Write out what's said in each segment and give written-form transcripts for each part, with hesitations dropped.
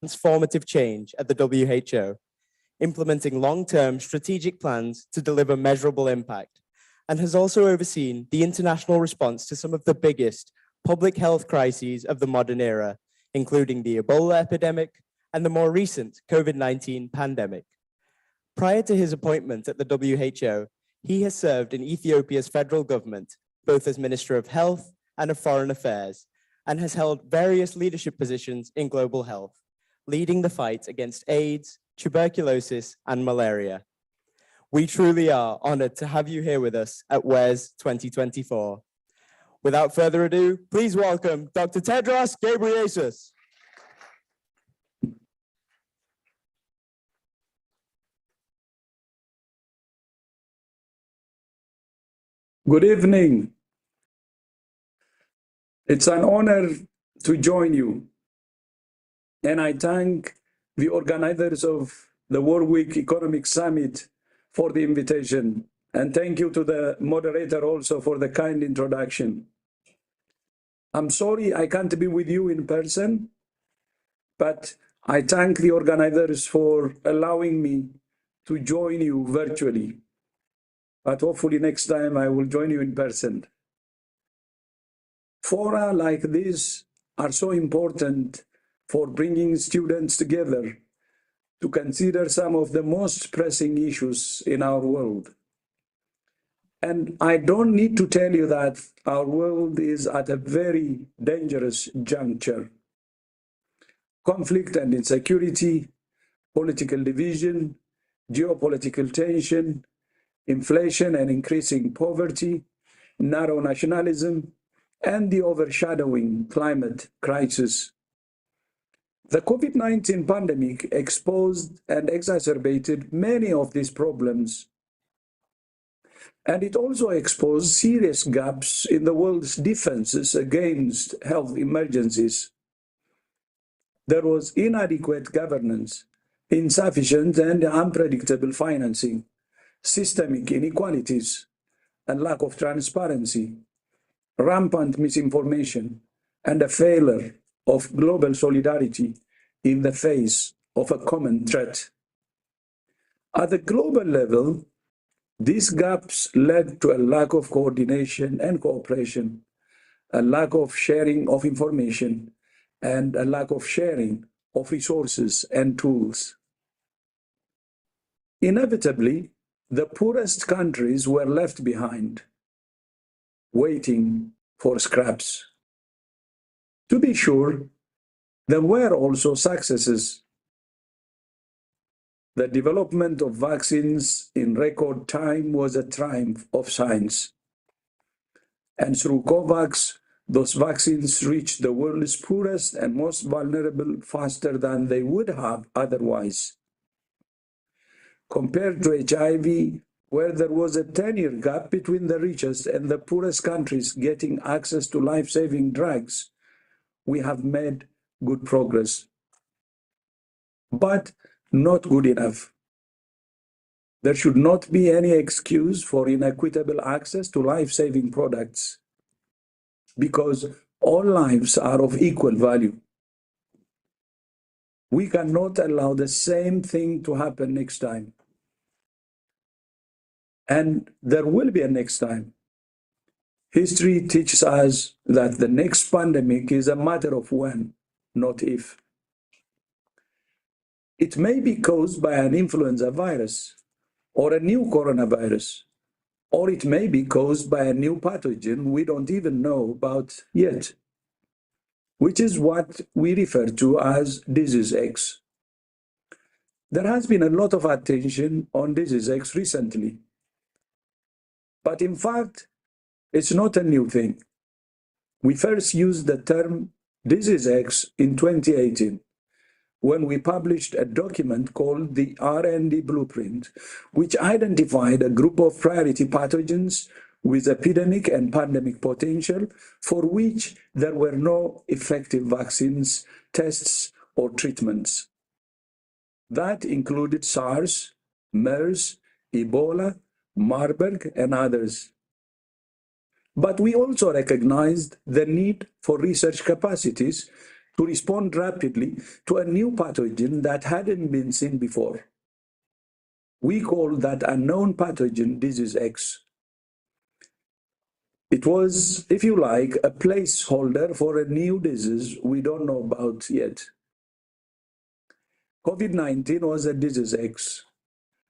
transformative change at the WHO, implementing long-term strategic plans to deliver measurable impact, and has also overseen the international response to some of the biggest public health crises of the modern era, including the Ebola epidemic and the more recent COVID-19 pandemic. Prior to his appointment at the WHO, he has served in Ethiopia's federal government, both as Minister of Health and of Foreign Affairs, and has held various leadership positions in global health, leading the fight against AIDS, tuberculosis, and malaria. We truly are honored to have you here with us at WES 2024. Without further ado, please welcome Dr. Tedros Ghebreyesus. Good evening. It's an honor to join you, and I thank the organizers of the World Week Economic Summit for the invitation, and thank you to the moderator also for the kind introduction. I'm sorry I can't be with you in person, but I thank the organizers for allowing me to join you virtually. But hopefully next time I will join you in person. Fora like this are so important for bringing students together to consider some of the most pressing issues in our world. And I don't need to tell you that our world is at a very dangerous juncture. Conflict and insecurity, political division, geopolitical tension, inflation and increasing poverty, narrow nationalism, and the overshadowing climate crisis. The COVID-19 pandemic exposed and exacerbated many of these problems. And it also exposed serious gaps in the world's defenses against health emergencies. There was inadequate governance, insufficient and unpredictable financing, systemic inequalities, and lack of transparency, rampant misinformation, and a failure of global solidarity in the face of a common threat. At the global level, these gaps led to a lack of coordination and cooperation, a lack of sharing of information, and a lack of sharing of resources and tools. Inevitably, the poorest countries were left behind, waiting for scraps. To be sure, there were also successes. The development of vaccines in record time was a triumph of science. And through COVAX, those vaccines reached the world's poorest and most vulnerable faster than they would have otherwise. Compared to HIV, where there was a 10-year gap between the richest and the poorest countries getting access to life-saving drugs, we have made good progress. But not good enough. There should not be any excuse for inequitable access to life-saving products, because all lives are of equal value. We cannot allow the same thing to happen next time. And there will be a next time. History teaches us that the next pandemic is a matter of when, not if. It may be caused by an influenza virus or a new coronavirus, or it may be caused by a new pathogen we don't even know about yet, which is what we refer to as Disease X. There has been a lot of attention on Disease X recently. But in fact, it's not a new thing. We first used the term Disease X in 2018, when we published a document called the R&D Blueprint, which identified a group of priority pathogens with epidemic and pandemic potential for which there were no effective vaccines, tests, or treatments. That included SARS, MERS, Ebola, Marburg, and others. But we also recognized the need for research capacities to respond rapidly to a new pathogen that hadn't been seen before. We call that unknown pathogen disease X. It was, if you like, a placeholder for a new disease we don't know about yet. COVID-19 was a disease X,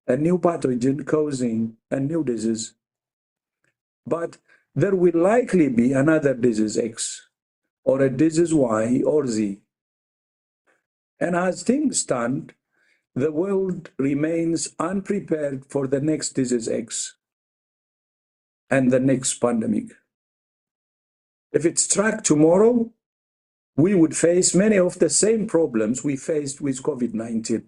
a new pathogen causing a new disease. But there will likely be another disease X, or a disease Y or Z. And as things stand, the world remains unprepared for the next disease X and the next pandemic. If it struck tomorrow, we would face many of the same problems we faced with COVID-19.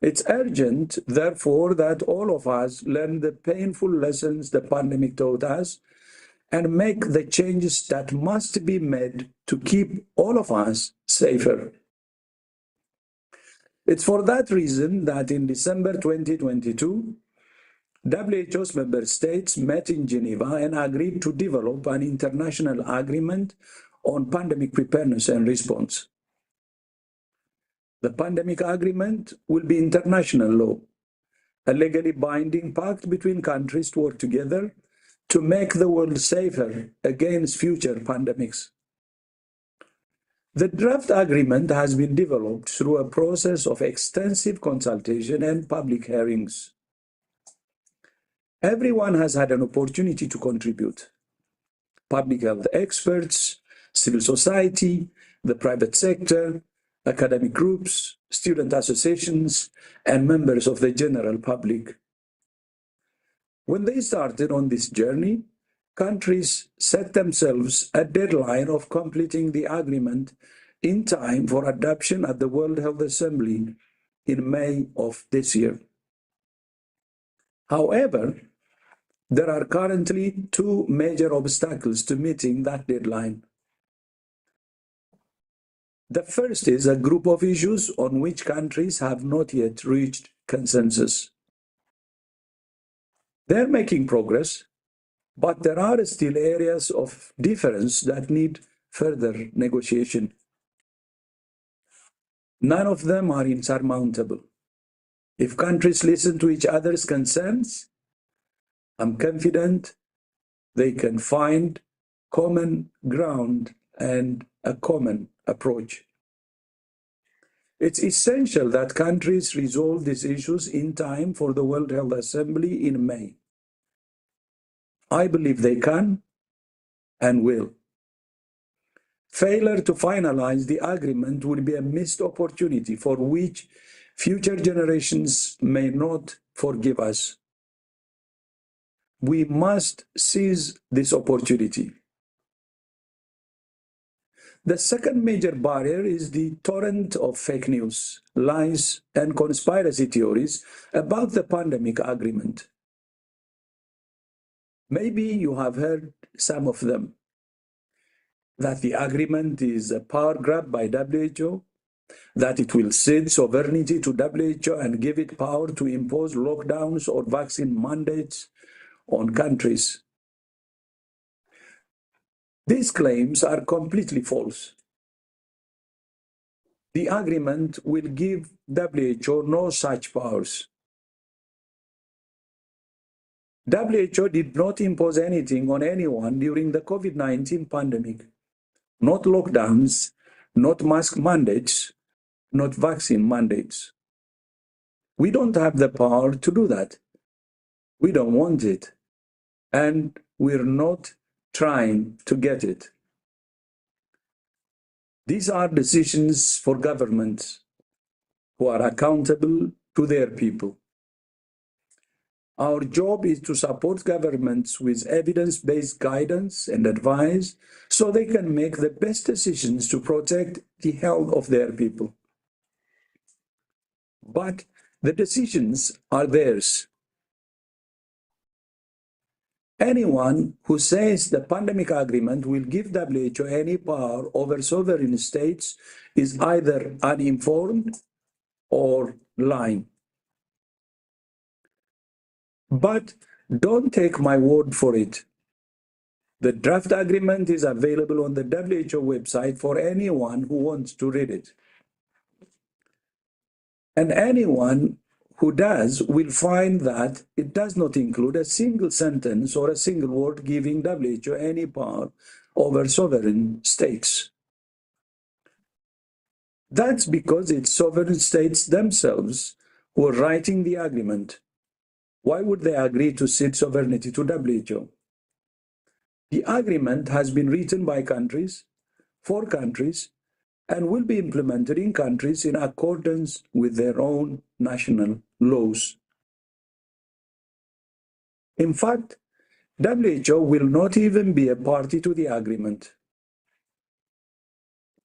It's urgent, therefore, that all of us learn the painful lessons the pandemic taught us and make the changes that must be made to keep all of us safer. It's for that reason that in December 2022, WHO's member states met in Geneva and agreed to develop an international agreement on pandemic preparedness and response. The pandemic agreement will be international law, a legally binding pact between countries to work together to make the world safer against future pandemics. The draft agreement has been developed through a process of extensive consultation and public hearings. Everyone has had an opportunity to contribute. Public health experts, civil society, the private sector, academic groups, student associations, and members of the general public. When they started on this journey, countries set themselves a deadline of completing the agreement in time for adoption at the World Health Assembly in May of this year. However, there are currently two major obstacles to meeting that deadline. The first is a group of issues on which countries have not yet reached consensus. They're making progress, but there are still areas of difference that need further negotiation. None of them are insurmountable. If countries listen to each other's concerns, I'm confident they can find common ground and a common approach. It's essential that countries resolve these issues in time for the World Health Assembly in May. I believe they can and will. Failure to finalize the agreement will be a missed opportunity for which future generations may not forgive us. We must seize this opportunity. The second major barrier is the torrent of fake news, lies, and conspiracy theories about the pandemic agreement. Maybe you have heard some of them. That the agreement is a power grab by WHO, that it will cede sovereignty to WHO and give it power to impose lockdowns or vaccine mandates on countries. These claims are completely false. The agreement will give WHO no such powers. WHO did not impose anything on anyone during the COVID-19 pandemic. Not lockdowns, not mask mandates, not vaccine mandates. We don't have the power to do that. We don't want it. And we're not trying to get it. These are decisions for governments who are accountable to their people. Our job is to support governments with evidence-based guidance and advice so they can make the best decisions to protect the health of their people. But the decisions are theirs. Anyone who says the pandemic agreement will give WHO any power over sovereign states is either uninformed or lying. But don't take my word for it. The draft agreement is available on the WHO website for anyone who wants to read it. And anyone who does will find that it does not include a single sentence or a single word giving WHO any power over sovereign states. That's because it's sovereign states themselves who are writing the agreement. Why would they agree to cede sovereignty to WHO? The agreement has been written by countries, for countries, and will be implemented in countries in accordance with their own national laws. In fact, WHO will not even be a party to the agreement.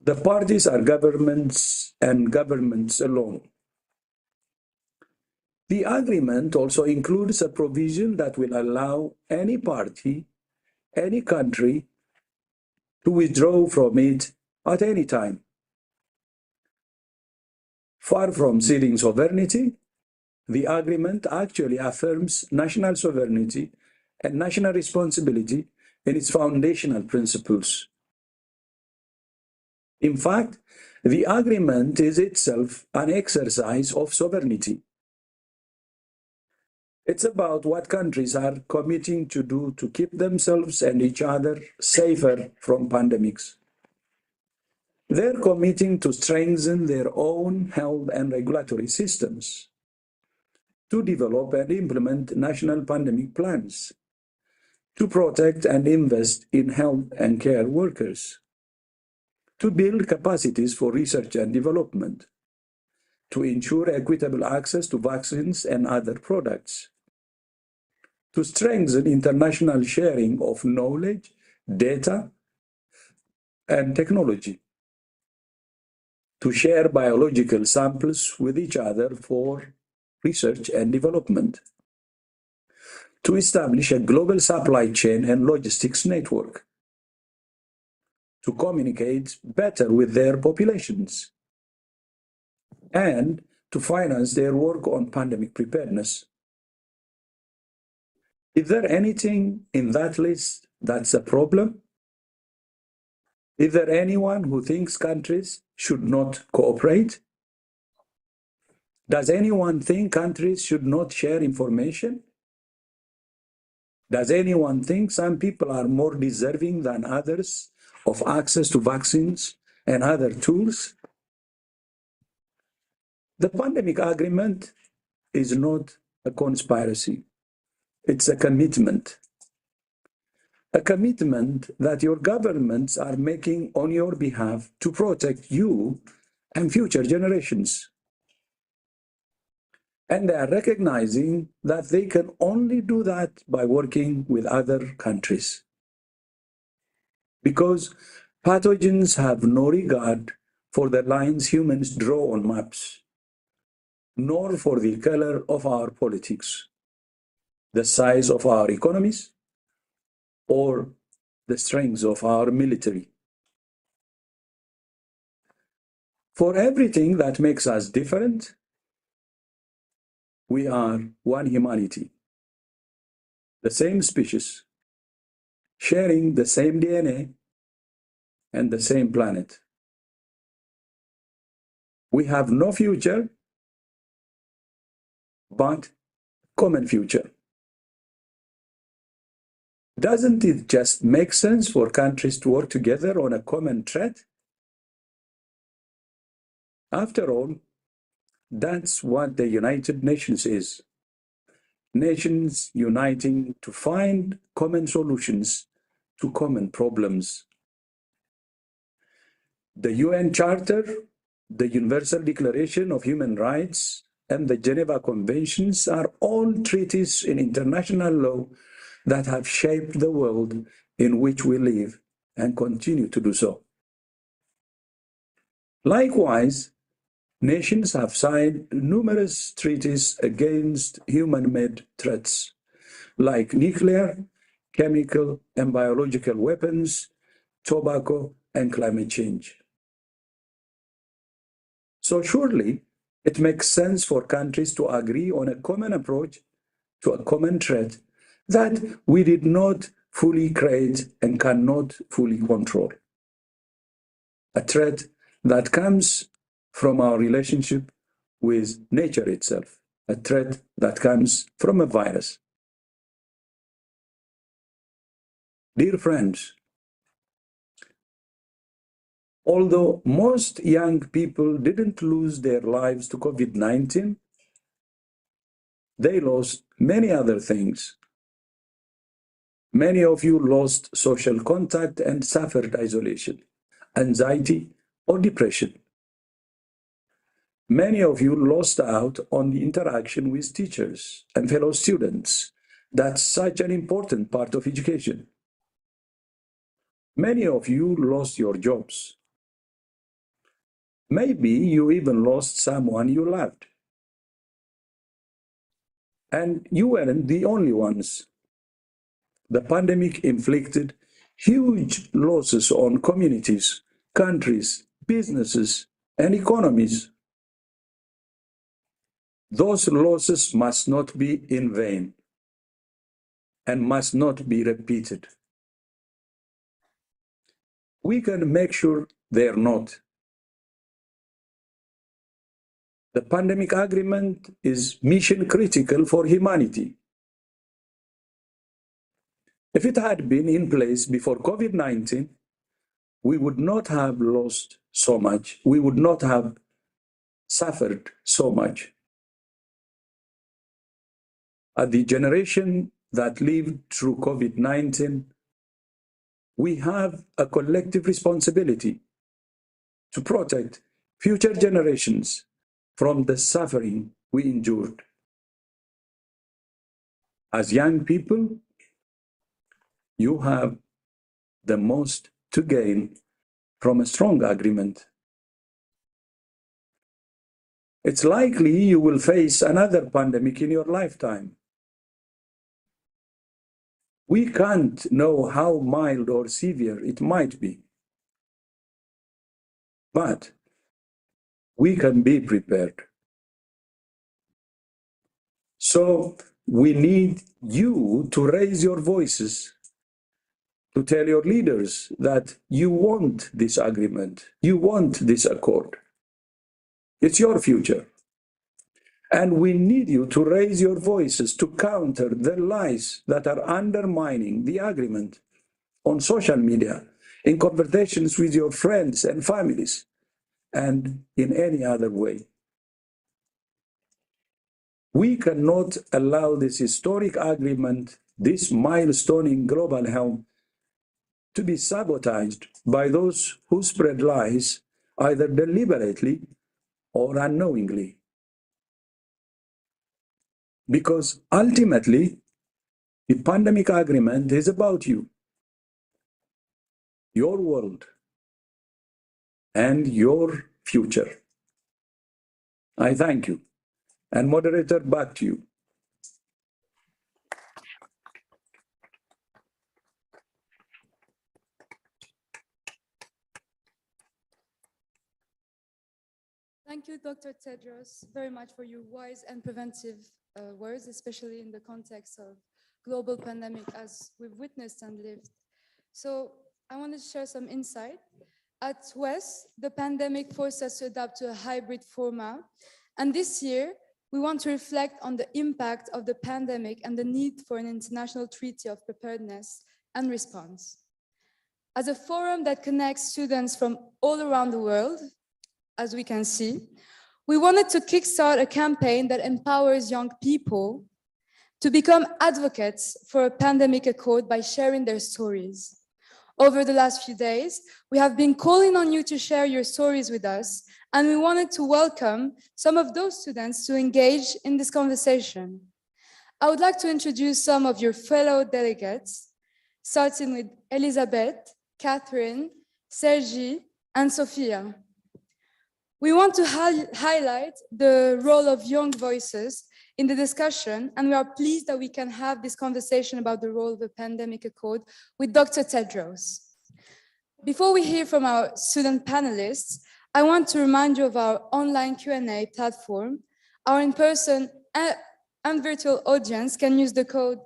The parties are governments and governments alone. The agreement also includes a provision that will allow any party, any country, to withdraw from it at any time. Far from ceding sovereignty, the agreement actually affirms national sovereignty and national responsibility in its foundational principles. In fact, the agreement is itself an exercise of sovereignty. It's about what countries are committing to do to keep themselves and each other safer from pandemics. They're committing to strengthen their own health and regulatory systems, to develop and implement national pandemic plans, to protect and invest in health and care workers, to build capacities for research and development, to ensure equitable access to vaccines and other products, to strengthen international sharing of knowledge, data, and technology, to share biological samples with each other for research and development, to establish a global supply chain and logistics network, to communicate better with their populations, and to finance their work on pandemic preparedness. Is there anything in that list that's a problem? Is there anyone who thinks countries should not cooperate? Does anyone think countries should not share information? Does anyone think some people are more deserving than others of access to vaccines and other tools? The pandemic agreement is not a conspiracy. It's a commitment. A commitment that your governments are making on your behalf to protect you and future generations. And they are recognizing that they can only do that by working with other countries. Because pathogens have no regard for the lines humans draw on maps, nor for the color of our politics, the size of our economies, or the strength of our military. For everything that makes us different, we are one humanity, the same species, sharing the same DNA and the same planet. We have no future, but common future. Doesn't it just make sense for countries to work together on a common threat? After all, that's what the United Nations is. Nations uniting to find common solutions to common problems. The UN Charter, the Universal Declaration of Human Rights, and the Geneva Conventions are all treaties in international law that have shaped the world in which we live and continue to do so. Likewise, nations have signed numerous treaties against human-made threats, like nuclear, chemical, and biological weapons, tobacco, and climate change. So surely, it makes sense for countries to agree on a common approach to a common threat that we did not fully create and cannot fully control. A threat that comes from our relationship with nature itself, a threat that comes from a virus. Dear friends, although most young people didn't lose their lives to COVID-19, they lost many other things. Many of you lost social contact and suffered isolation, anxiety, or depression. Many of you lost out on the interaction with teachers and fellow students. That's such an important part of education. Many of you lost your jobs. Maybe you even lost someone you loved. And you weren't the only ones. The pandemic inflicted huge losses on communities, countries, businesses, and economies. Those losses must not be in vain and must not be repeated. We can make sure they're not. The pandemic agreement is mission critical for humanity. If it had been in place before COVID-19, we would not have lost so much. We would not have suffered so much. As the generation that lived through COVID-19, we have a collective responsibility to protect future generations from the suffering we endured. As young people, you have the most to gain from a strong agreement. It's likely you will face another pandemic in your lifetime. We can't know how mild or severe it might be, but we can be prepared. So we need you to raise your voices, to tell your leaders that you want this agreement, you want this accord. It's your future. And we need you to raise your voices to counter the lies that are undermining the agreement on social media, in conversations with your friends and families, and in any other way. We cannot allow this historic agreement, this milestone in global health, to be sabotaged by those who spread lies, either deliberately or unknowingly. Because ultimately, the pandemic agreement is about you, your world, and your future. I thank you. And moderator, back to you. Thank you, Dr. Tedros, very much for your wise and preventive words, especially in the context of global pandemic as we've witnessed and lived. So I want to share some insight. At WES, the pandemic forced us to adapt to a hybrid format. And this year, we want to reflect on the impact of the pandemic and the need for an international treaty of preparedness and response. As a forum that connects students from all around the world, as we can see, we wanted to kickstart a campaign that empowers young people to become advocates for a pandemic accord by sharing their stories. Over the last few days, we have been calling on you to share your stories with us, and we wanted to welcome some of those students to engage in this conversation. I would like to introduce some of your fellow delegates, starting with Elizabeth, Catherine, Sergi, and Sophia. We want to highlight the role of young voices in the discussion, and we are pleased that we can have this conversation about the role of the pandemic accord with Dr. Tedros. Before we hear from our student panelists, I want to remind you of our online Q&A platform. Our in-person and virtual audience can use the code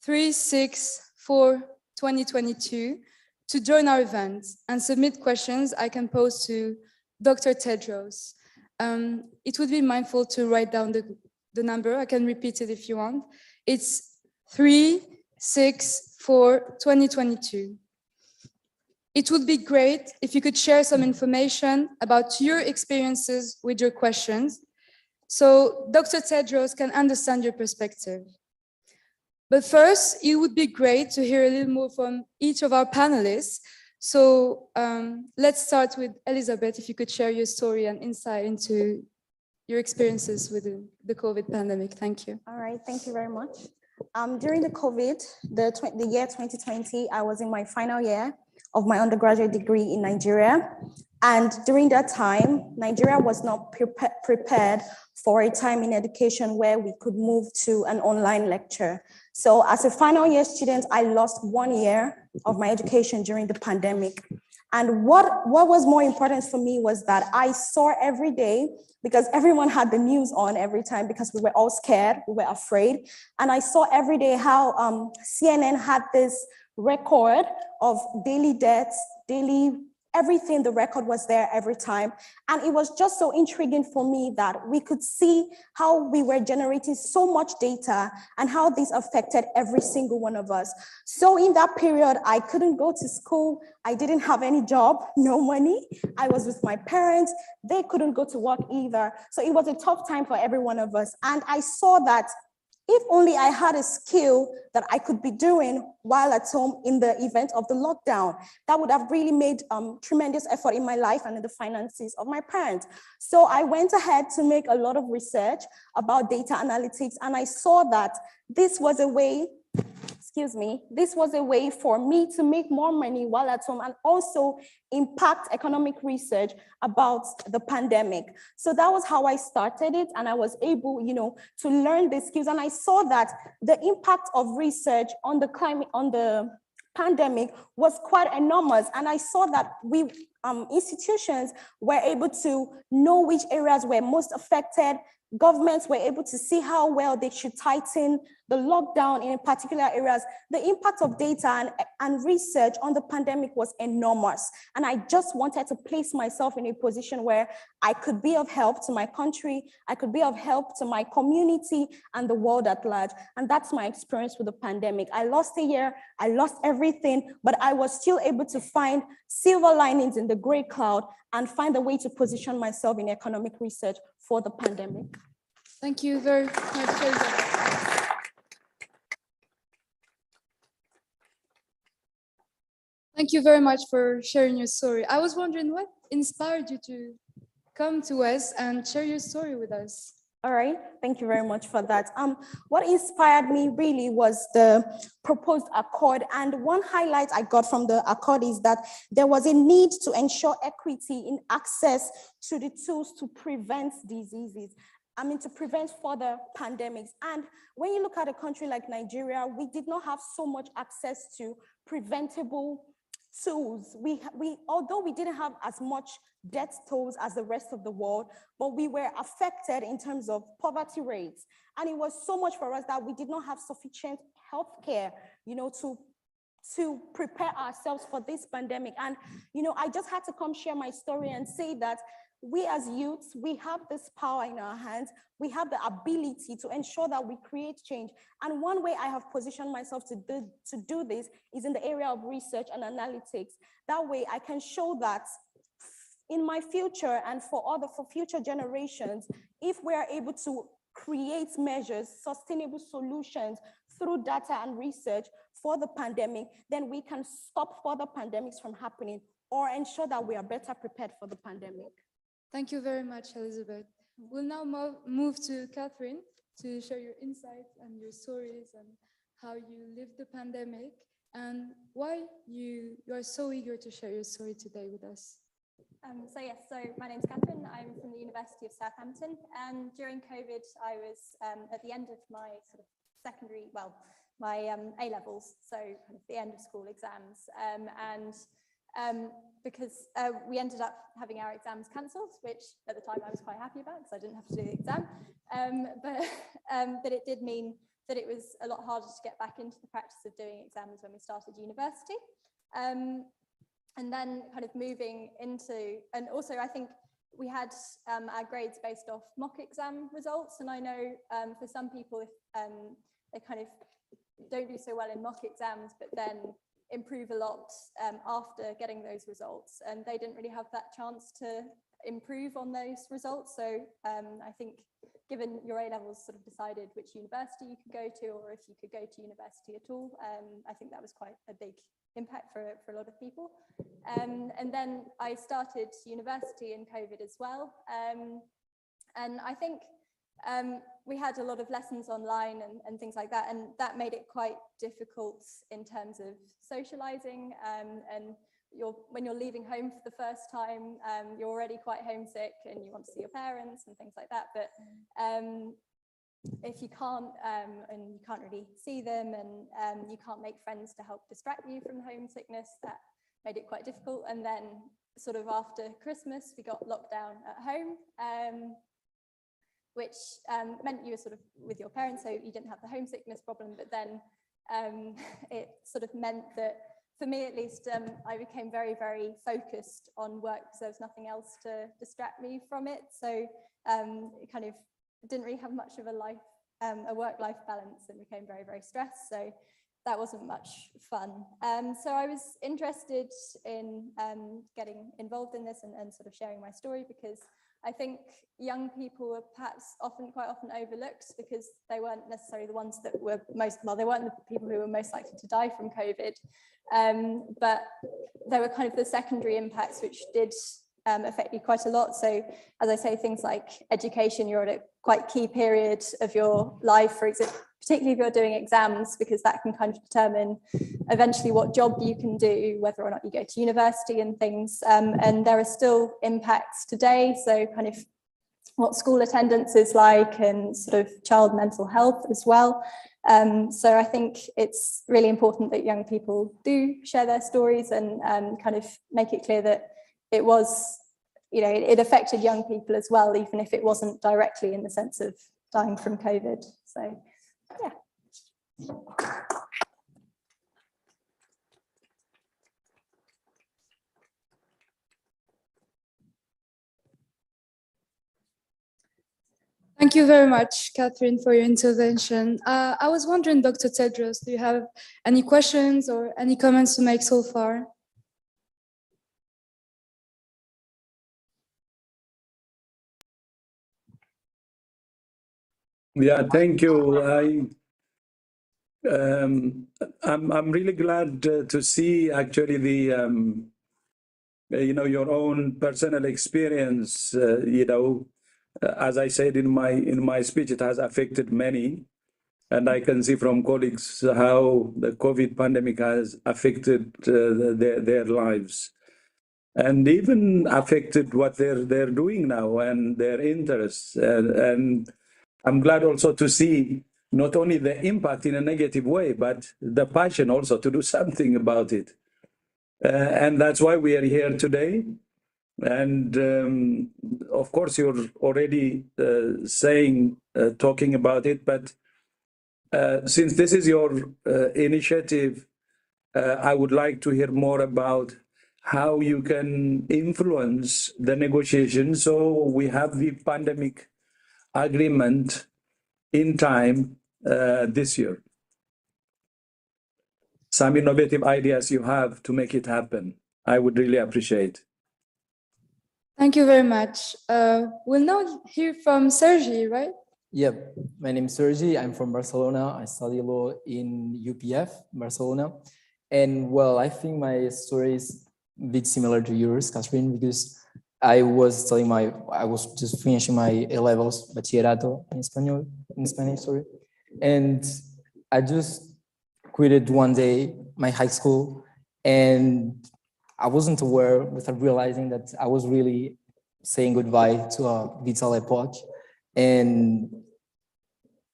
3645 2022 to join our event and submit questions I can pose to Dr. Tedros. It would be mindful to write down the number. I can repeat it if you want. It's 364-2022. It would be great if you could share some information about your experiences with your questions, so Dr. Tedros can understand your perspective. But first, it would be great to hear a little more from each of our panelists. So let's start with Elizabeth, if you could share your story and insight into your experiences with the COVID pandemic. Thank you. All right, thank you very much. During the COVID, the year 2020, I was in my final year of my undergraduate degree in Nigeria. And during that time, Nigeria was not prepared for a time in education where we could move to an online lecture. So as a final year student, I lost 1 year of my education during the pandemic. And what was more important for me was that I saw every day, because everyone had the news on every time because we were all scared, we were afraid. And I saw every day how CNN had this record of daily deaths, daily everything, the record was there every time. And it was just so intriguing for me that we could see how we were generating so much data and how this affected every single one of us. So in that period, I couldn't go to school. I didn't have any job, no money. I was with my parents. They couldn't go to work either. So it was a tough time for every one of us. And I saw that if only I had a skill that I could be doing while at home in the event of the lockdown, that would have really made tremendous effort in my life and in the finances of my parents. So I went ahead to make a lot of research about data analytics, and I saw that this was a way, this was a way for me to make more money while at home and also impact economic research about the pandemic. So that was how I started it, and I was able, to learn the skills. And I saw that the impact of research on the climate, on the pandemic, was quite enormous. And I saw that we institutions were able to know which areas were most affected. Governments were able to see how well they should tighten the lockdown in particular areas. The impact of data and research on the pandemic was enormous. And I just wanted to place myself in a position where I could be of help to my country, I could be of help to my community and the world at large. And that's my experience with the pandemic. I lost a year, I lost everything, but I was still able to find silver linings in the gray cloud and find a way to position myself in economic research for the pandemic. Thank you very much, Elizabeth. Thank you very much for sharing your story. I was wondering what inspired you to come to us and share your story with us. All right, thank you very much for that. What inspired me really was the proposed accord. And one highlight I got from the accord is that there was a need to ensure equity in access to the tools to prevent diseases. To prevent further pandemics. And when you look at a country like Nigeria, we did not have so much access to preventable tools. Although we didn't have as much death tolls as the rest of the world, but we were affected in terms of poverty rates. And it was so much for us that we did not have sufficient healthcare, to prepare ourselves for this pandemic. And, I just had to come share my story and say that we as youths, we have this power in our hands. We have the ability to ensure that we create change. And one way I have positioned myself to do this is in the area of research and analytics. That way I can show that in my future and for future generations, if we are able to create measures, sustainable solutions through data and research for the pandemic, then we can stop further pandemics from happening or ensure that we are better prepared for the pandemic. Thank you very much, Elizabeth. We'll now move to Catherine to share your insights and your stories and how you lived the pandemic and why you are so eager to share your story today with us. So my name's Catherine. I'm from the University of Southampton. And during COVID, I was at the end of my sort of secondary, my A-levels, so kind of the end of school exams. Because we ended up having our exams cancelled, which at the time I was quite happy about because I didn't have to do the exam. But it did mean that it was a lot harder to get back into the practice of doing exams when we started university. And then kind of moving into, and also I think we had our grades based off mock exam results. And I know for some people, if they kind of don't do so well in mock exams, but then improve a lot after getting those results, and they didn't really have that chance to improve on those results. So I think given your A-levels sort of decided which university you could go to, or if you could go to university at all, I think that was quite a big impact for a lot of people. And then I started university in COVID as well. And I think we had a lot of lessons online and things like that, and that made it quite difficult in terms of socializing. And when you're leaving home for the first time, you're already quite homesick and you want to see your parents and things like that. But if you can't, and you can't really see them, and you can't make friends to help distract you from homesickness, that made it quite difficult. And then sort of after Christmas, we got locked down at home, which meant you were sort of with your parents, so you didn't have the homesickness problem. But then it sort of meant that, for me at least, I became very, very focused on work because there was nothing else to distract me from it. So it kind of didn't really have much of a work-life balance, and became very, very stressed. So that wasn't much fun. So I was interested in getting involved in this and sort of sharing my story, because I think young people were perhaps quite often overlooked, because they weren't necessarily the ones that were they weren't the people who were most likely to die from COVID. But there were kind of the secondary impacts which did affect you quite a lot. So as I say, things like education, you're at a quite key period of your life, for example, particularly if you're doing exams, because that can kind of determine eventually what job you can do, whether or not you go to university and things. And there are still impacts today. So kind of what school attendance is like, and sort of child mental health as well. So I think it's really important that young people do share their stories and kind of make it clear that it was, it affected young people as well, even if it wasn't directly in the sense of dying from COVID. So, yeah. Thank you very much, Catherine, for your intervention. I was wondering, Dr. Tedros, do you have any questions or any comments to make so far? Yeah, thank you. I'm really glad to see actually the your own personal experience. As I said in my speech, it has affected many, and I can see from colleagues how the COVID pandemic has affected their lives, and even affected what they're doing now and their interests. And I'm glad also to see not only the impact in a negative way, but the passion also to do something about it. And that's why we are here today. And of course, you're already talking about it, but since this is your initiative, I would like to hear more about how you can influence the negotiations so we have the pandemic agreement in time this year. Some innovative ideas you have to make it happen, I would really appreciate. Thank you very much. We'll now hear from Sergi, right? Yep, my name is Sergi. I'm from Barcelona. I study law in UPF, Barcelona. And well, I think my story is a bit similar to yours, Catherine, because I was just finishing my A-levels, bachillerato in Spanish, sorry. And I just quitted one day my high school, and I wasn't aware without realizing that I was really saying goodbye to a vital epoch. And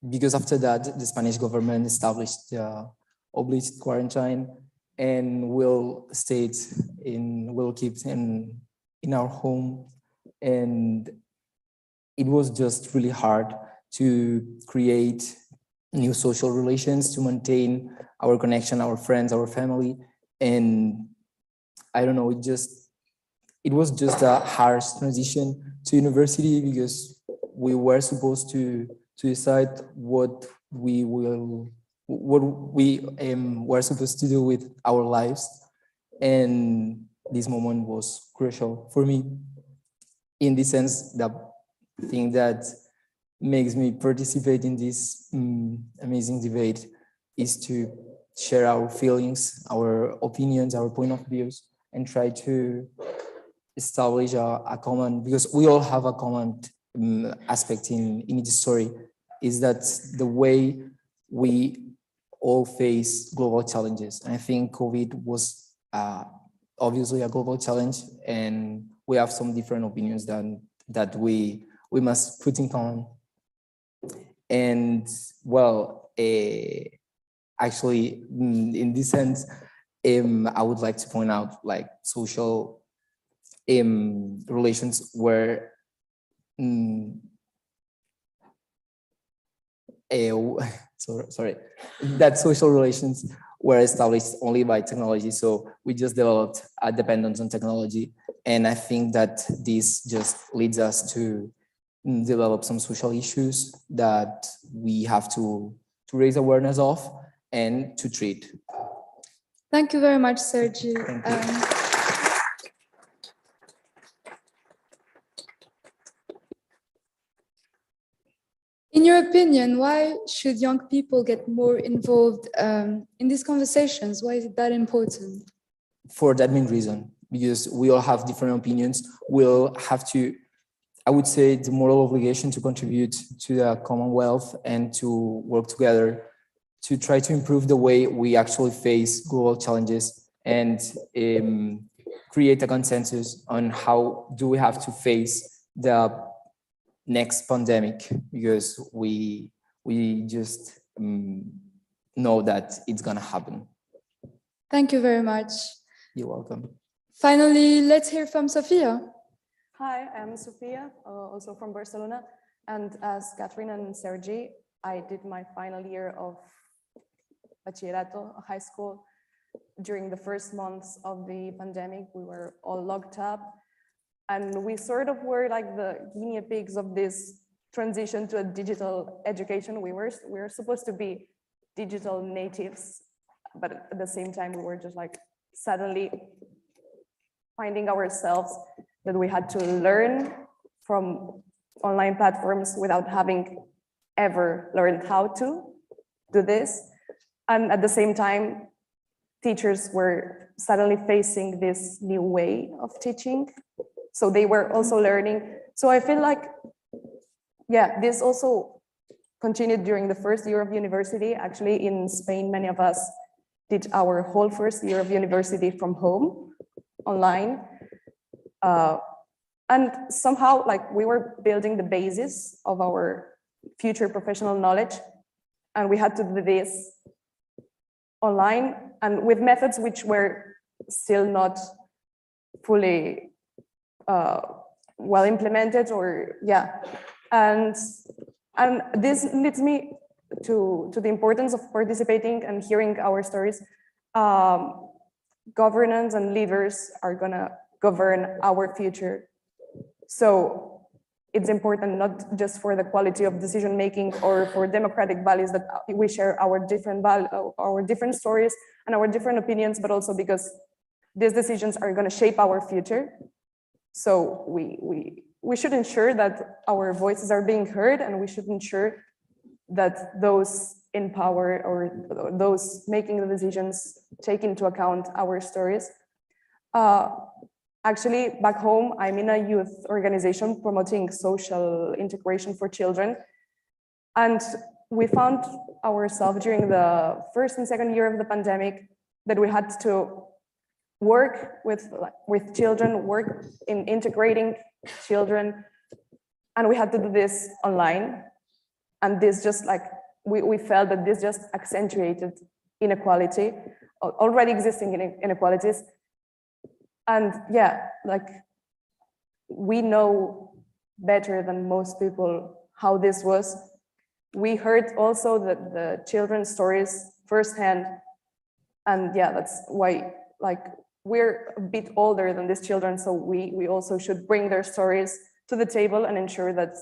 because after that, the Spanish government established the obligate quarantine, and we'll keep in our home. And it was just really hard to create new social relations, to maintain our connection, our friends, our family. And I don't know, it was just a harsh transition to university, because we were supposed to decide what we were supposed to do with our lives. And this moment was crucial for me, in the sense that thing that makes me participate in this amazing debate is to share our feelings, our opinions, our point of views, and try to establish a common, because we all have a common aspect in each story, is that the way we all face global challenges. And I think COVID was obviously a global challenge, and we have some different opinions that we must put in common. And well, actually, in this sense, I would like to point out, like, social relations where sorry, that social relations were established only by technology. So we just developed a dependence on technology. And I think that this just leads us to develop some social issues that we have to raise awareness of and to treat. Thank you very much, Sergi. Thank you. In your opinion, why should young people get more involved in these conversations? Why is it that important? For that main reason, because we all have different opinions. We'll have to, I would say, the moral obligation to contribute to the Commonwealth and to work together to try to improve the way we actually face global challenges, and create a consensus on how do we have to face the next pandemic, because we just know that it's gonna happen. Thank you very much. You're welcome. Finally, let's hear from Sofia. Hi, I'm Sofia, also from Barcelona. And as Catherine and Sergi, I did my final year of Bachillerato, high school. During the first months of the pandemic, we were all locked up. And we sort of were like the guinea pigs of this transition to a digital education. We were supposed to be digital natives, but at the same time, we were just like suddenly finding ourselves that we had to learn from online platforms without having ever learned how to do this. And at the same time, teachers were suddenly facing this new way of teaching. So they were also learning. So I feel like, yeah, this also continued during the first year of university. Actually, in Spain, many of us did our whole first year of university from home, online. And somehow, like, we were building the basis of our future professional knowledge. And we had to do this online and with methods which were still not fully well implemented, or yeah. And this leads me to the importance of participating and hearing our stories. Governance and leaders are gonna govern our future. So it's important not just for the quality of decision making or for democratic values that we share our different stories and our different opinions, but also because these decisions are going to shape our future. So we should ensure that our voices are being heard, and we should ensure that those in power or those making the decisions take into account our stories. Actually, back home, I'm in a youth organization promoting social integration for children. And we found ourselves during the first and second year of the pandemic that we had to work with children, work in integrating children. And we had to do this online. And this just like, we felt that this just accentuated inequality, already existing inequalities. And yeah, like, we know better than most people how this was. we heard also the children's stories firsthand. And yeah, that's why, like, we're a bit older than these children, so we also should bring their stories to the table and ensure that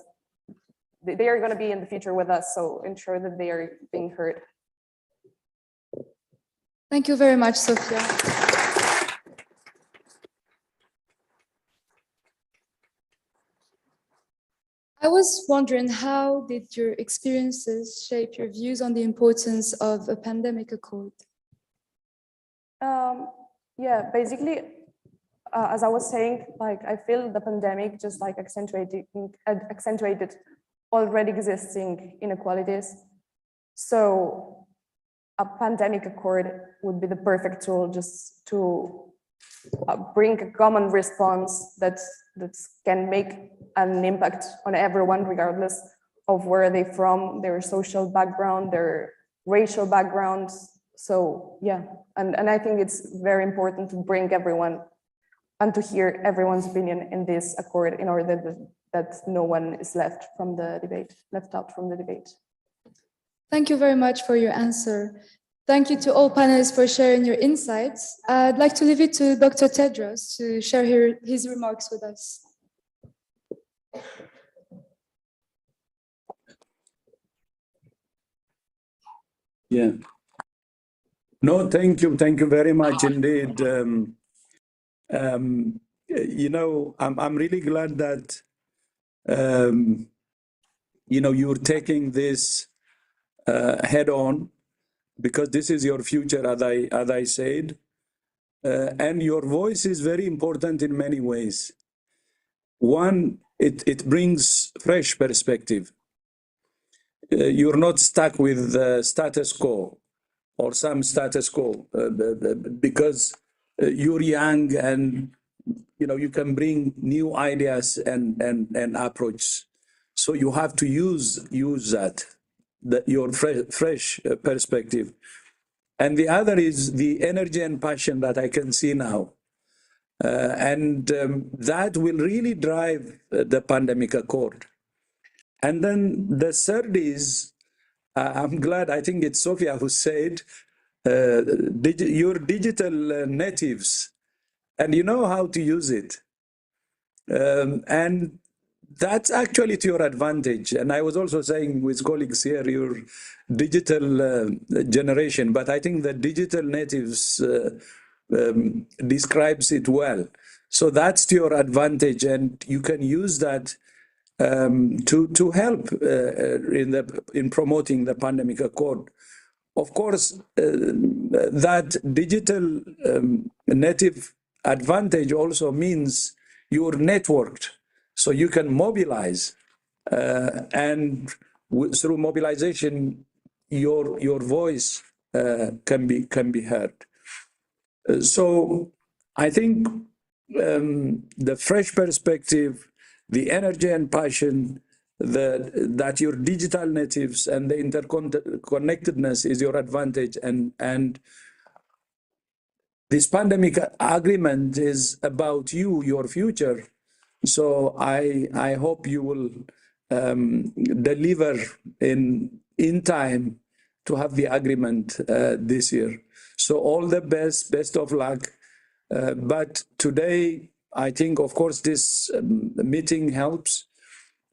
they are going to be in the future with us, so ensure that they are being heard. Thank you very much, Sophia. I was wondering, how did your experiences shape your views on the importance of a pandemic accord? Yeah, basically, as I was saying, like, I feel the pandemic just like accentuated already existing inequalities. So a pandemic accord would be the perfect tool just to bring a common response that can make an impact on everyone, regardless of where they're from, their social background, their racial backgrounds. So yeah, and I think it's very important to bring everyone and to hear everyone's opinion in this accord in order that no one is left out from the debate. Thank you very much for your answer. Thank you to all panelists for sharing your insights. I'd like to leave it to Dr. Tedros to share his remarks with us. Yeah. No, thank you very much indeed. You know, I'm really glad that you know, you're taking this head on, because this is your future, as I said, and your voice is very important in many ways. One, it brings fresh perspective. You're not stuck with the status quo or some status quo because you're young and you know you can bring new ideas and approach. So you have to use that your fresh perspective. And the other is the energy and passion that I can see now. That will really drive the pandemic accord. And then the third is, I'm glad, I think it's Sophia who said, you're digital natives and you know how to use it. And that's actually to your advantage. And I was also saying with colleagues here, you're digital generation, but I think the digital natives describes it well. So that's to your advantage, and you can use that to help in promoting the pandemic accord. Of course, that digital native advantage also means you're networked, so you can mobilize, and through mobilization, your voice can be heard. So I think the fresh perspective, the energy and passion, that your digital natives and the interconnectedness is your advantage, and this pandemic agreement is about you, your future. So I hope you will deliver in time to have the agreement this year. So all the best of luck. But today, I think, of course, this meeting helps.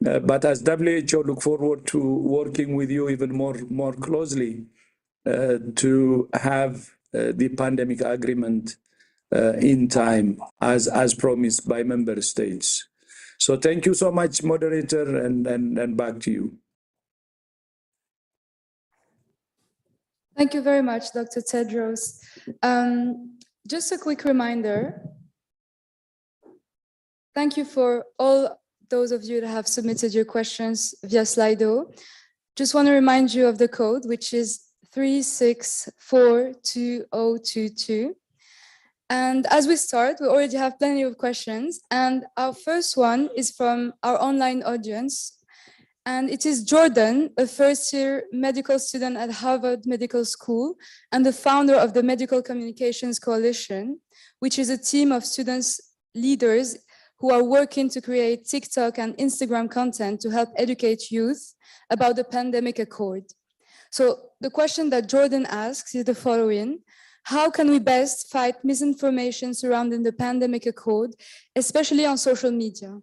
But as WHO, look forward to working with you even more closely to have the pandemic agreement in time, as promised by member states. So thank you so much, moderator, and back to you. Thank you very much, Dr. Tedros. Just a quick reminder. Thank you for all those of you that have submitted your questions via Slido. Just want to remind you of the code, which is 3642022. And as we start, we already have plenty of questions. And our first one is from our online audience. And it is Jordan, a first-year medical student at Harvard Medical School and the founder of the Medical Communications Coalition, which is a team of students leaders who are working to create TikTok and Instagram content to help educate youth about the pandemic accord. So the question that Jordan asks is the following: how can we best fight misinformation surrounding the pandemic accord, especially on social media?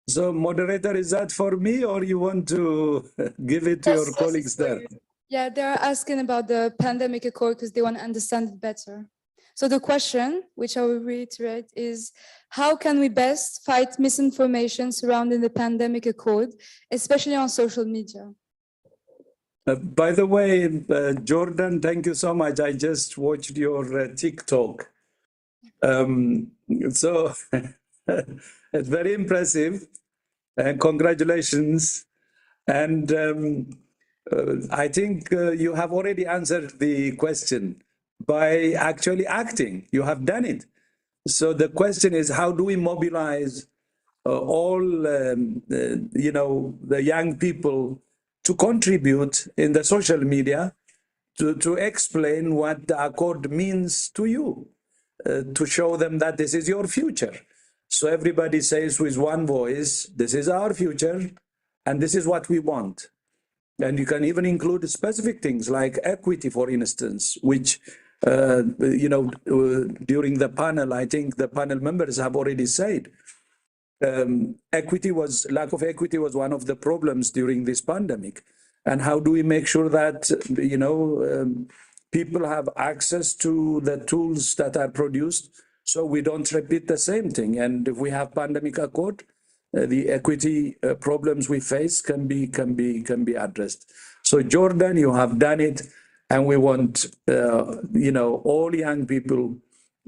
So moderator, is that for me or you want to give it to your colleagues there? Yeah, they're asking about the pandemic accord because they want to understand it better. So the question, which I will reiterate, is how can we best fight misinformation surrounding the pandemic accord, especially on social media? By the way, Jordan, thank you so much. I just watched your TikTok. So it's very impressive, and congratulations. And I think you have already answered the question by actually acting. You have done it. So the question is, how do we mobilize all the young people to contribute in the social media to explain what the accord means to you, to show them that this is your future. So everybody says with one voice, this is our future and this is what we want. And you can even include specific things like equity, for instance, which, during the panel, I think the panel members have already said, lack of equity was one of the problems during this pandemic. And how do we make sure that, people have access to the tools that are produced so we don't repeat the same thing? And if we have pandemic accord, the equity problems we face can be addressed. So Jordan, you have done it, and we want all young people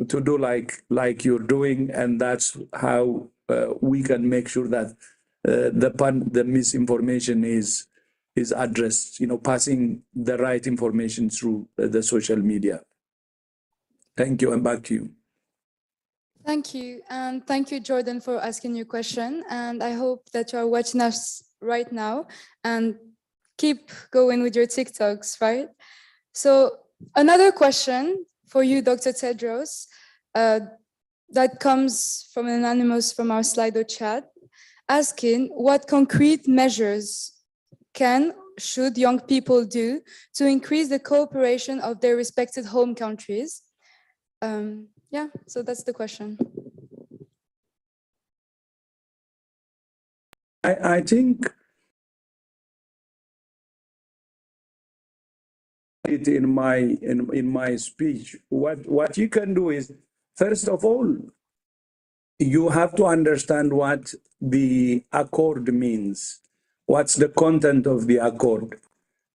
to do like you're doing, and that's how we can make sure that the misinformation is addressed. Passing the right information through the social media. Thank you, and back to you. Thank you. And thank you, Jordan, for asking your question. And I hope that you are watching us right now and keep going with your TikToks, right? So another question for you, Dr. Tedros, that comes from an anonymous from our Slido chat, asking what concrete measures should young people do to increase the cooperation of their respected home countries? Yeah, so that's the question. I think it in my speech. What you can do is, first of all, you have to understand what the accord means. What's the content of the accord?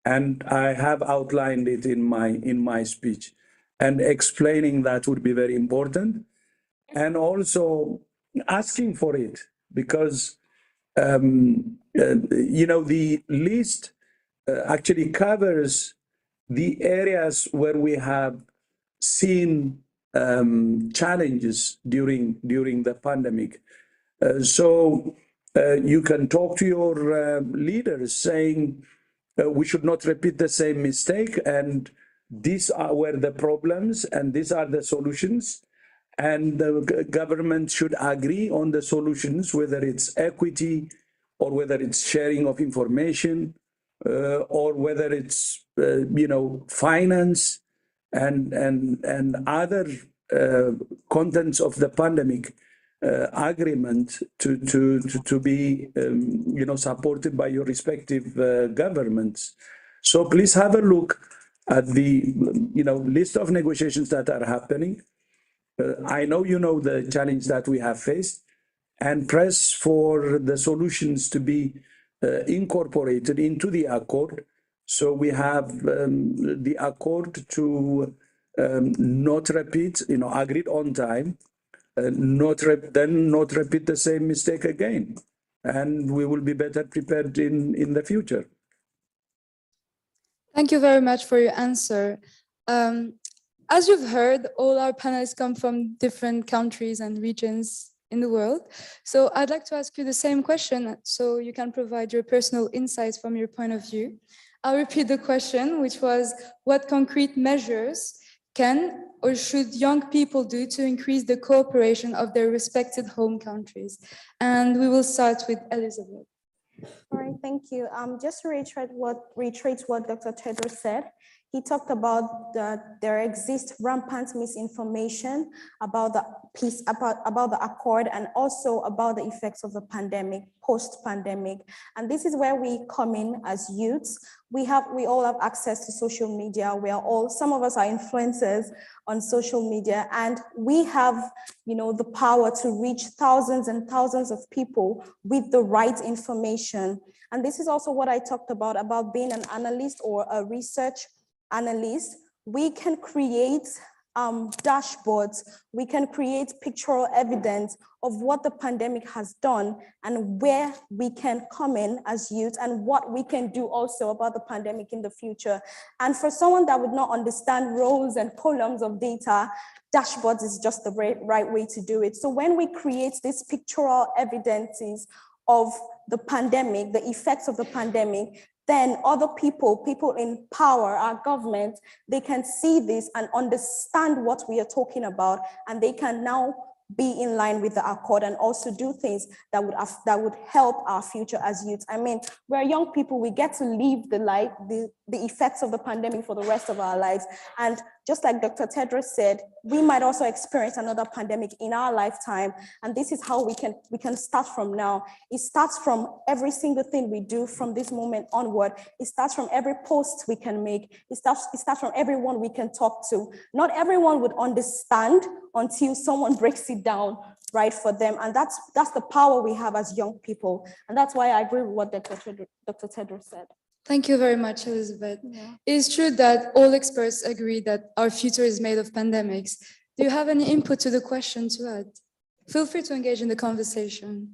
And I have outlined it in my speech. And explaining that would be very important. And also asking for it, because the list actually covers the areas where we have seen challenges during the pandemic. So you can talk to your leaders saying we should not repeat the same mistake, and these were the problems and these are the solutions. And the government should agree on the solutions, whether it's equity or whether it's sharing of information or whether it's finance and other contents of the pandemic agreement to be supported by your respective governments. So please have a look at the list of negotiations that are happening. I know you know the challenge that we have faced, and press for the solutions to be incorporated into the accord. So we have the accord to not repeat, agreed on time, not repeat the same mistake again, and we will be better prepared in the future. Thank you very much for your answer. As you've heard, all our panelists come from different countries and regions in the world. So I'd like to ask you the same question so you can provide your personal insights from your point of view. I'll repeat the question, which was, what concrete measures can or should young people do to increase the cooperation of their respected home countries? And we will start with Elizabeth. All right, thank you. Just to reiterate what Dr. Tedros said, he talked about that there exists rampant misinformation about the peace, about the accord, and also about the effects of the pandemic, post-pandemic. And this is where we come in as youths. We all have access to social media. Some of us are influencers on social media, and we have, the power to reach thousands and thousands of people with the right information. And this is also what I talked about being an analyst or a research analyst. We can create dashboards, we can create pictorial evidence of what the pandemic has done and where we can come in as youth and what we can do also about the pandemic in the future. And for someone that would not understand rows and columns of data, dashboards is just the right way to do it. So when we create these pictorial evidences of the pandemic, the effects of the pandemic, then other people in power, our government, they can see this and understand what we are talking about, and they can now be in line with the accord and also do things that would help our future as youth. I mean, we're young people, we get to live the effects of the pandemic for the rest of our lives. And just like Dr. Tedros said, we might also experience another pandemic in our lifetime. And this is how we can start from now. It starts from every single thing we do from this moment onward. It starts from every post we can make. It starts from everyone we can talk to. Not everyone would understand until someone breaks it down right for them. And that's the power we have as young people. And that's why I agree with what Dr. Tedros said. Thank you very much, Elizabeth. Yeah. It's true that all experts agree that our future is made of pandemics. Do you have any input to the question to add? Feel free to engage in the conversation.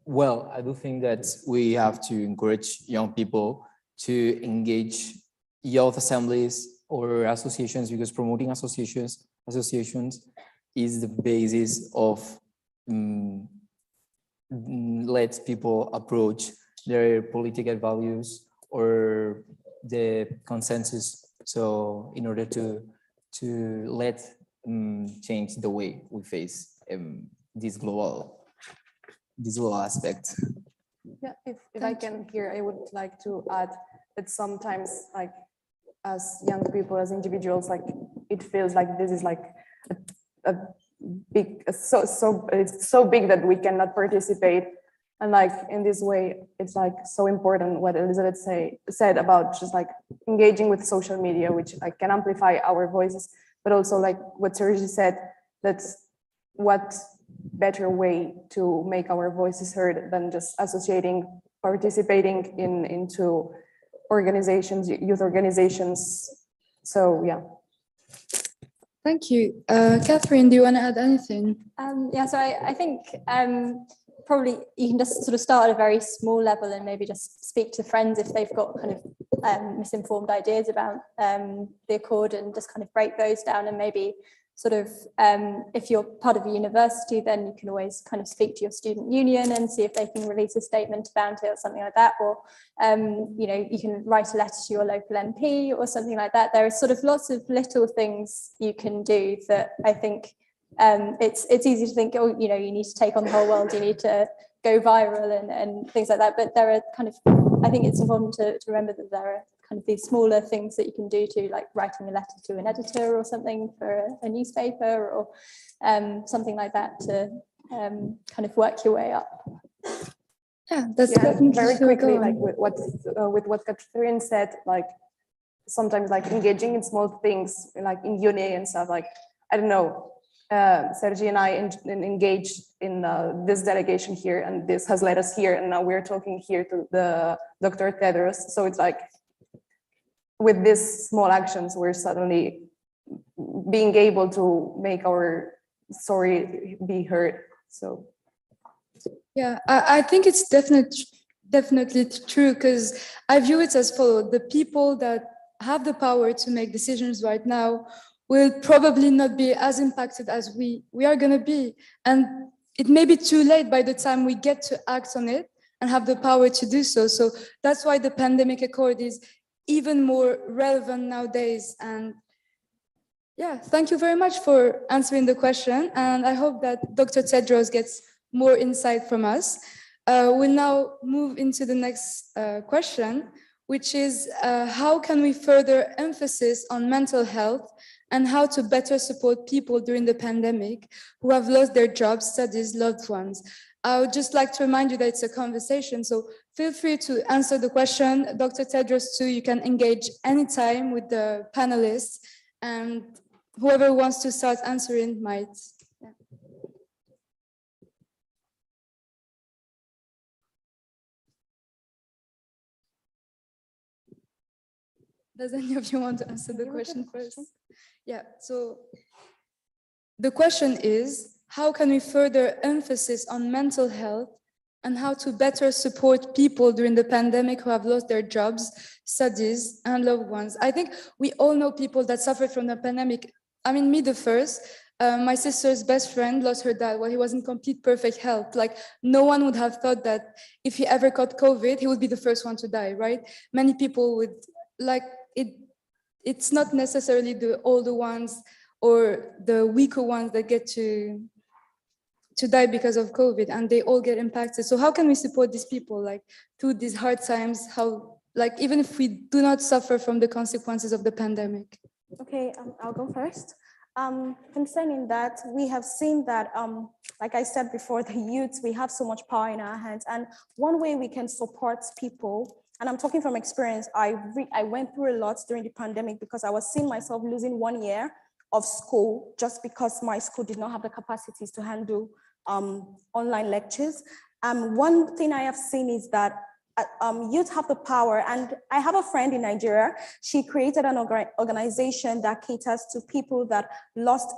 Well, I do think that we have to encourage young people to engage youth assemblies or associations, because promoting associations is the basis of let people approach their political values or the consensus. So in order to let change the way we face this global aspect. Yeah, if I can here, I would like to add that sometimes, like, as young people, as individuals, like, it feels like this is like a big, it's so big that we cannot participate. And like in this way, it's like so important what Elizabeth said about just like engaging with social media, which like can amplify our voices, but also like what Sergi said, that's what better way to make our voices heard than just participating into organizations, youth organizations. So yeah. Thank you. Catherine, do you want to add anything? Yeah, so I think probably you can just sort of start at a very small level and maybe just speak to friends if they've got kind of misinformed ideas about the accord, and just kind of break those down. And maybe sort of if you're part of a university, then you can always kind of speak to your student union and see if they can release a statement about it or something like that. Or you can write a letter to your local MP or something like that. There are sort of lots of little things you can do that I think it's easy to think, oh, you need to take on the whole world, you need to go viral and things like that. But there are kind of, I think it's important to remember that there are kind of these smaller things that you can do, to like writing a letter to an editor or something for a newspaper or something like that, to kind of work your way up. Yeah, that's very quickly, like with what Catherine said, like sometimes like engaging in small things, like in uni and stuff, like, I don't know, Sergi and I engaged in this delegation here, and this has led us here, and now we're talking here to the Dr. Tedros. So it's like, with these small actions, we're suddenly being able to make our story be heard. So yeah, I think it's definitely true, because I view it as follows: the people that have the power to make decisions right now will probably not be as impacted as we are going to be. And it may be too late by the time we get to act on it and have the power to do so. So that's why the pandemic accord is even more relevant nowadays. And yeah, thank you very much for answering the question. And I hope that Dr. Tedros gets more insight from us. We'll now move into the next question, which is how can we further emphasis on mental health and how to better support people during the pandemic who have lost their jobs, studies, loved ones? I would just like to remind you that it's a conversation, so feel free to answer the question. Dr. Tedros too, you can engage anytime with the panelists, and whoever wants to start answering might. Yeah. Does any of you want to answer the question first? Yeah, so the question is, how can we further emphasis on mental health and how to better support people during the pandemic who have lost their jobs, studies, and loved ones? I think we all know people that suffered from the pandemic. I mean, me the first. My sister's best friend lost her dad while he was in complete perfect health. Like, no one would have thought that if he ever caught COVID, he would be the first one to die, right? Many people would, like, it's not necessarily the older ones or the weaker ones that get to die because of COVID, and they all get impacted. So how can we support these people, like, through these hard times? How, like, even if we do not suffer from the consequences of the pandemic? Okay, I'll go first. Concerning that, we have seen that, like I said before, the youth, we have so much power in our hands. And one way we can support people, and I'm talking from experience, I went through a lot during the pandemic because I was seeing myself losing 1 year of school just because my school did not have the capacities to handle online lectures. One thing I have seen is that youth have the power, and I have a friend in Nigeria. She created an organization that caters to people that lost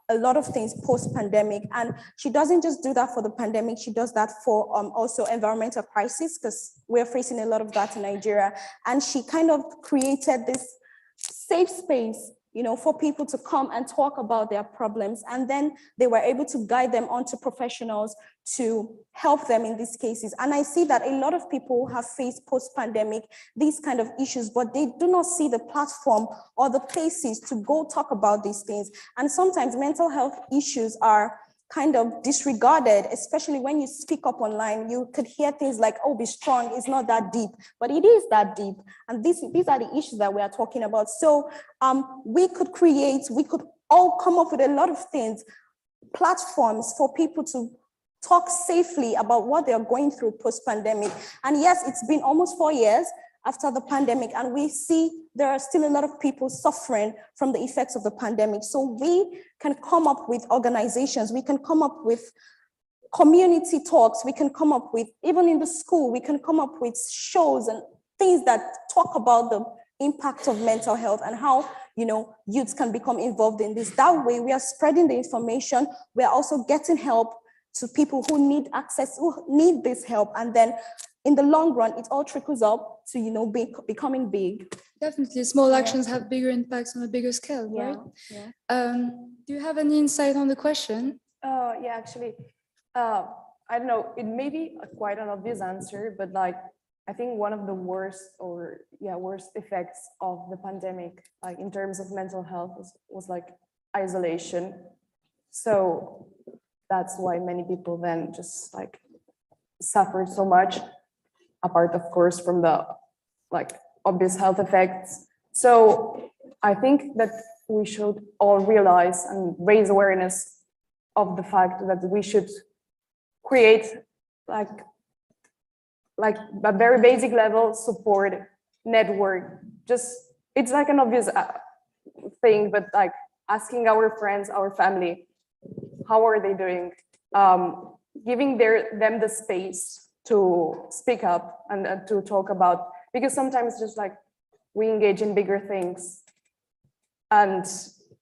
a lot of things post-pandemic, and she doesn't just do that for the pandemic, she does that for also environmental crisis, because we're facing a lot of that in Nigeria. And she kind of created this safe space, you know, for people to come and talk about their problems. And then they were able to guide them onto professionals to help them in these cases. And I see that a lot of people have faced post-pandemic these kind of issues, but they do not see the platform or the places to go talk about these things. And sometimes mental health issues are kind of disregarded, especially when you speak up online. You could hear things like, oh, be strong, it's not that deep, but it is that deep. And these are the issues that we are talking about. So we could all come up with a lot of things, platforms for people to talk safely about what they're going through post-pandemic. And yes, it's been almost 4 years after the pandemic, and we see there are still a lot of people suffering from the effects of the pandemic. So we can come up with organizations, we can come up with community talks, we can come up with, even in the school, we can come up with shows and things that talk about the impact of mental health and how, you know, youths can become involved in this. That way, we are spreading the information, we are also getting help to people who need access, who need this help, and then in the long run, it all trickles up to, you know, becoming big. Definitely, small actions have bigger impacts on a bigger scale, right? Yeah. Do you have any insight on the question? Yeah, actually, I don't know, it may be quite an obvious answer, but like, I think one of the worst effects of the pandemic, like in terms of mental health, was like isolation. So that's why many people then just like suffered so much, apart of course from the like obvious health effects. So I think that we should all realize and raise awareness of the fact that we should create like a very basic level support network. Just, it's like an obvious thing, but like asking our friends, our family, how are they doing? Giving them the space to speak up and to talk about, because sometimes just like we engage in bigger things, and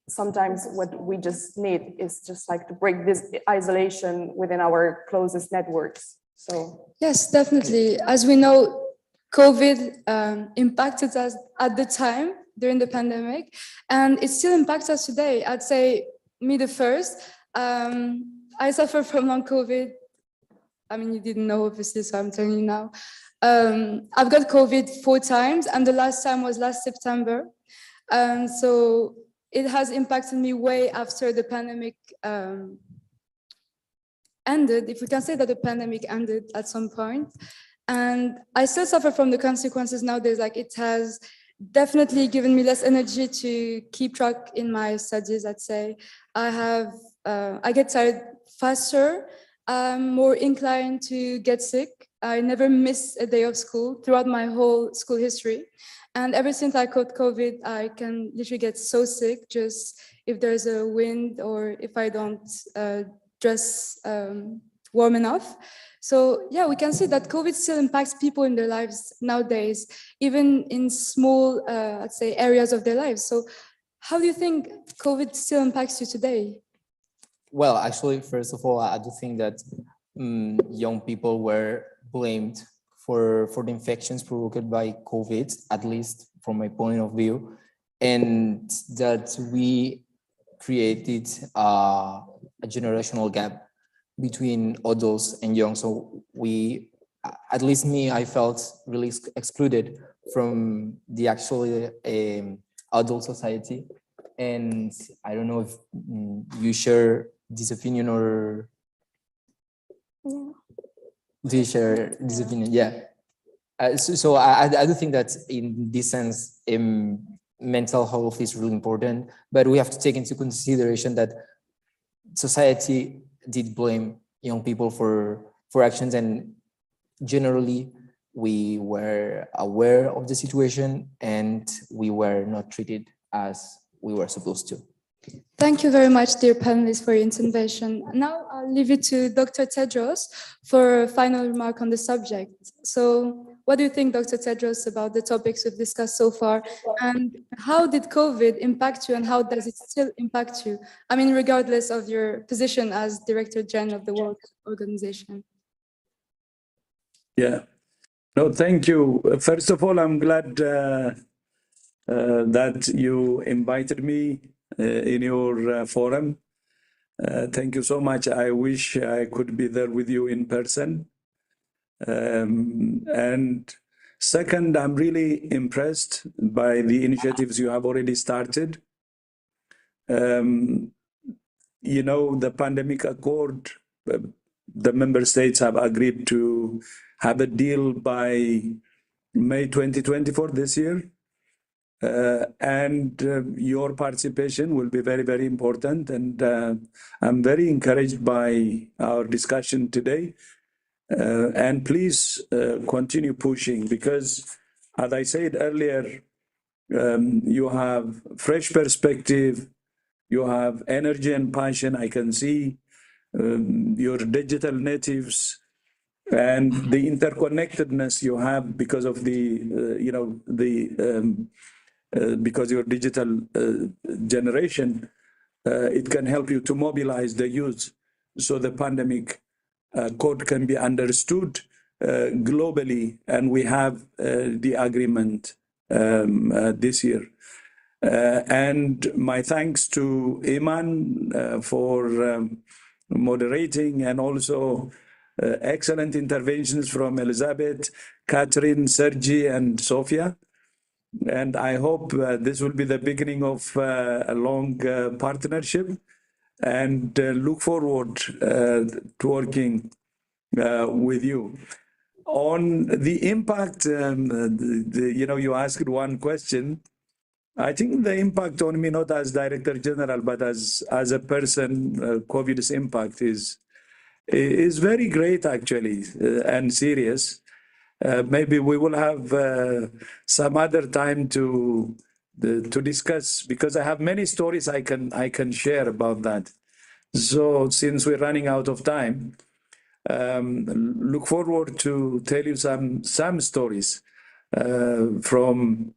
sometimes what we just need is just like to break this isolation within our closest networks. So yes, definitely. As we know, COVID impacted us at the time during the pandemic, and it still impacts us today. I'd say me the first. I suffer from long COVID. I mean, you didn't know obviously, so I'm telling you now. I've got COVID 4 times, and the last time was last September. So it has impacted me way after the pandemic ended, if we can say that the pandemic ended at some point. And I still suffer from the consequences nowadays. Like, it has definitely given me less energy to keep track in my studies, I'd say. I get tired faster. I'm more inclined to get sick. I never miss a day of school throughout my whole school history. And ever since I caught COVID, I can literally get so sick just if there's a wind or if I don't dress warm enough. So yeah, we can see that COVID still impacts people in their lives nowadays, even in small, let's say, areas of their lives. So how do you think COVID still impacts you today? Well, actually, first of all, I do think that young people were blamed for the infections provoked by COVID, at least from my point of view, and that we created a generational gap between adults and young. So we, at least me, I felt really excluded from the actually adult society. And I don't know if you share this opinion, or do you share this opinion? Yeah. So I do think that in this sense, mental health is really important, but we have to take into consideration that society did blame young people for actions, and generally we were aware of the situation and we were not treated as we were supposed to. Thank you very much, dear panelists, for your intervention. Now I'll leave it to Dr. Tedros for a final remark on the subject. So what do you think, Dr. Tedros, about the topics we've discussed so far? And how did COVID impact you, and how does it still impact you? I mean, regardless of your position as Director General of the World Organization. Yeah. No, thank you. First of all, I'm glad that you invited me in your forum. Thank you so much. I wish I could be there with you in person. And second, I'm really impressed by the initiatives you have already started. You know, the pandemic accord, the member states have agreed to have a deal by May 2024 this year. And your participation will be very, very important. And I'm very encouraged by our discussion today. And please continue pushing, because, as I said earlier, you have fresh perspective, you have energy and passion. I can see your digital natives and the interconnectedness you have because of because you're digital generation. It can help you to mobilize the youth so the pandemic code can be understood globally, and we have the agreement this year. And my thanks to Iman for moderating, and also excellent interventions from Elizabeth, Catherine, Sergi, and Sofia. And I hope this will be the beginning of a long partnership, and look forward to working with you. On the impact, you asked one question. I think the impact on me, not as Director General, but as a person, COVID's impact is very great, actually, and serious. Maybe we will have some other time to discuss, because I have many stories I can share about that. So since we're running out of time, look forward to tell you some stories from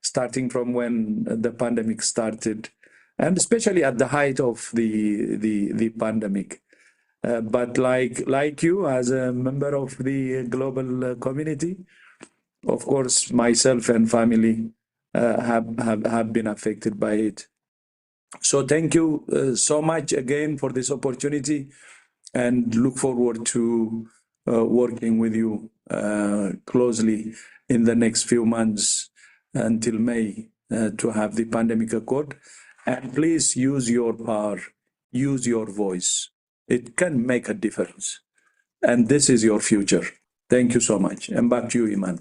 starting from when the pandemic started, and especially at the height of the pandemic. But like you, as a member of the global community, of course, myself and family have been affected by it. So thank you so much again for this opportunity, and look forward to working with you closely in the next few months until May to have the pandemic accord. And please use your power, use your voice. It can make a difference. And this is your future. Thank you so much. And back to you, Iman.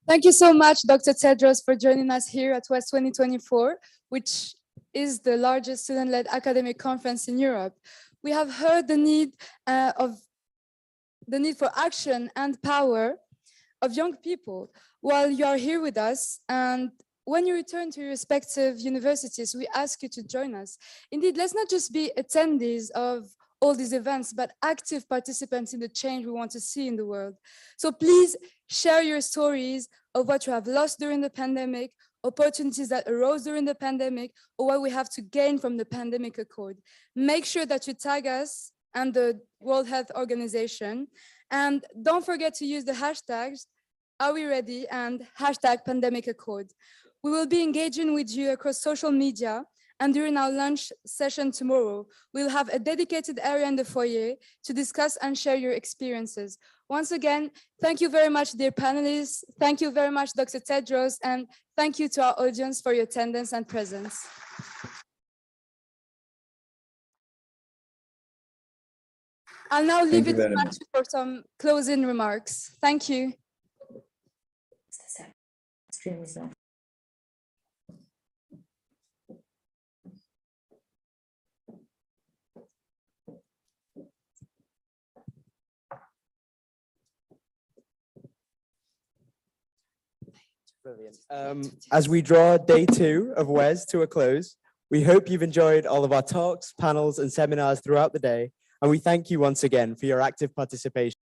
Thank you so much, Dr. Tedros, for joining us here at WEST 2024, which is the largest student-led academic conference in Europe. We have heard the need for action and power of young people while you are here with us. And when you return to your respective universities, we ask you to join us. Indeed, let's not just be attendees of all these events, but active participants in the change we want to see in the world. So please share your stories of what you have lost during the pandemic, opportunities that arose during the pandemic, or what we have to gain from the pandemic accord. Make sure that you tag us and the World Health Organization. And don't forget to use the hashtags #AreWeReady and #PandemicAccord. We will be engaging with you across social media, and during our lunch session tomorrow, we'll have a dedicated area in the foyer to discuss and share your experiences. Once again, thank you very much, dear panelists. Thank you very much, Dr. Tedros, and thank you to our audience for your attendance and presence. I'll now leave it to Matthew for some closing remarks. Thank you. Brilliant. As we draw day 2 of WES to a close, we hope you've enjoyed all of our talks, panels, and seminars throughout the day, and we thank you once again for your active participation.